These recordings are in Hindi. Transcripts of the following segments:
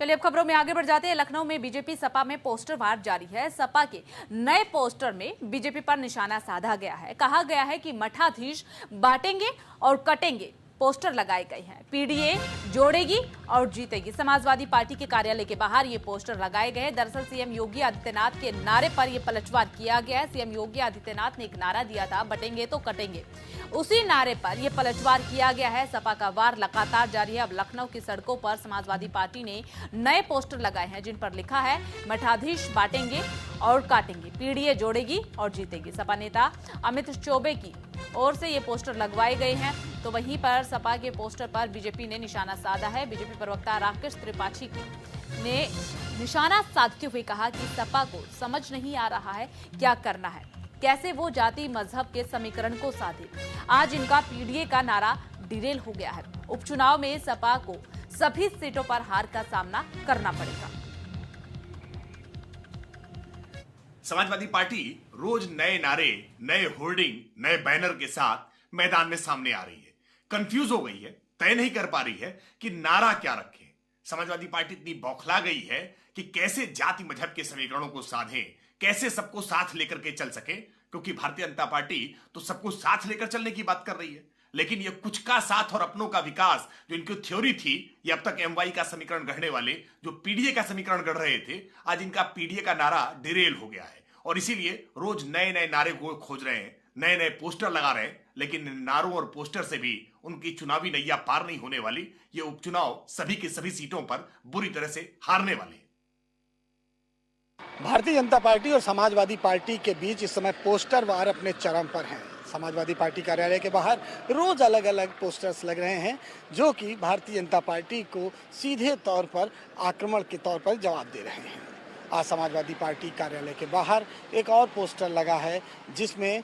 चलिए अब खबरों में आगे बढ़ जाते हैं। लखनऊ में बीजेपी सपा में पोस्टर वार जारी है। सपा के नए पोस्टर में बीजेपी पर निशाना साधा गया है। कहा गया है कि मठाधीश बांटेंगे और कटेंगे पोस्टर लगाए गए हैं। पीडीए जोड़ेगी और जीतेगी। समाजवादी पार्टी के कार्यालय के बाहर ये पोस्टर लगाए गए हैं। दरअसल सीएम योगी आदित्यनाथ के नारे पर यह पलटवार किया गया है। सीएम योगी आदित्यनाथ ने एक नारा दिया था, बटेंगे तो कटेंगे। उसी नारे पर यह पलटवार किया गया है। सपा का वार लगातार जारी है। अब लखनऊ की सड़कों पर समाजवादी पार्टी ने नए पोस्टर लगाए हैं जिन पर लिखा है, मठाधीश बांटेंगे और काटेंगे, पीडीए जोड़ेगी और जीतेगी। सपा नेता अमित चौबे की ओर से ये पोस्टर लगवाए गए हैं। तो वहीं पर सपा के पोस्टर पर बीजेपी ने निशाना साधा है। बीजेपी प्रवक्ता राकेश त्रिपाठी ने निशाना साधते हुए कहा कि सपा को समझ नहीं आ रहा है क्या करना है, कैसे वो जाति मजहब के समीकरण को साधे। आज इनका पीडीए का नारा डिरेल हो गया है। उपचुनाव में सपा को सभी सीटों पर हार का सामना करना पड़ेगा। समाजवादी पार्टी रोज नए नारे, नए होर्डिंग, नए बैनर के साथ मैदान में सामने आ रही है। कंफ्यूज हो गई है, तय नहीं कर पा रही है कि नारा क्या रखे। समाजवादी पार्टी इतनी बौखला गई है कि कैसे जाति मजहब के समीकरणों को साधे, कैसे सबको साथ लेकर के चल सके, क्योंकि भारतीय जनता पार्टी तो सबको साथ लेकर चलने की बात कर रही है। लेकिन ये कुछ का साथ और अपनों का विकास जो इनकी थ्योरी थी, ये अब तक एमवाई का समीकरण गढ़ने वाले जो पीडीए का समीकरण गढ़ रहे थे, आज इनका पीडीए का नारा डिरेल हो गया है। और इसीलिए रोज नए नए नारे को खोज रहे हैं, नए नए पोस्टर लगा रहे हैं, लेकिन इन नारों और पोस्टर से भी उनकी चुनावी नैया पार नहीं होने वाली। ये उपचुनाव सभी की सभी सीटों पर बुरी तरह से हारने वाले हैं। भारतीय जनता पार्टी और समाजवादी पार्टी के बीच इस समय पोस्टर वार अपने चरम पर हैं। समाजवादी पार्टी कार्यालय के बाहर रोज अलग अलग पोस्टर्स लग रहे हैं जो कि भारतीय जनता पार्टी को सीधे तौर पर आक्रमण के तौर पर जवाब दे रहे हैं। आज समाजवादी पार्टी कार्यालय के बाहर एक और पोस्टर लगा है जिसमें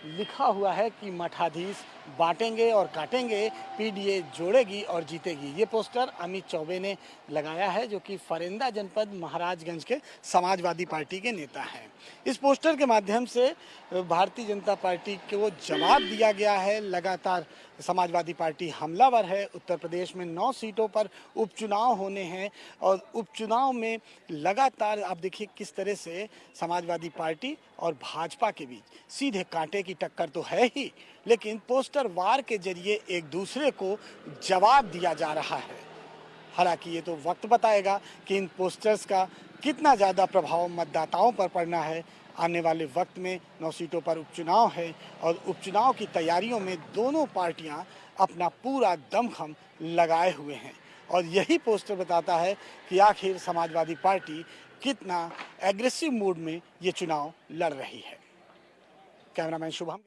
लिखा हुआ है कि मठाधीश बांटेंगे और काटेंगे, पीडीए जोड़ेगी और जीतेगी। ये पोस्टर अमित चौबे ने लगाया है जो कि फरेंदा जनपद महाराजगंज के समाजवादी पार्टी के नेता हैं। इस पोस्टर के माध्यम से भारतीय जनता पार्टी को जवाब दिया गया है। लगातार समाजवादी पार्टी हमलावर है। उत्तर प्रदेश में 9 सीटों पर उपचुनाव होने हैं और उपचुनाव में लगातार आप देखिए किस तरह से समाजवादी पार्टी और भाजपा के बीच सीधे कांटे की टक्कर तो है ही, लेकिन पोस्टर वार के जरिए एक दूसरे को जवाब दिया जा रहा है। हालांकि ये तो वक्त बताएगा कि इन पोस्टर्स का कितना ज़्यादा प्रभाव मतदाताओं पर पड़ना है। आने वाले वक्त में 9 सीटों पर उपचुनाव है और उपचुनाव की तैयारियों में दोनों पार्टियां अपना पूरा दमखम लगाए हुए हैं और यही पोस्टर बताता है कि आखिर समाजवादी पार्टी कितना एग्रेसिव मूड में ये चुनाव लड़ रही है। कैमरामैन शुभम।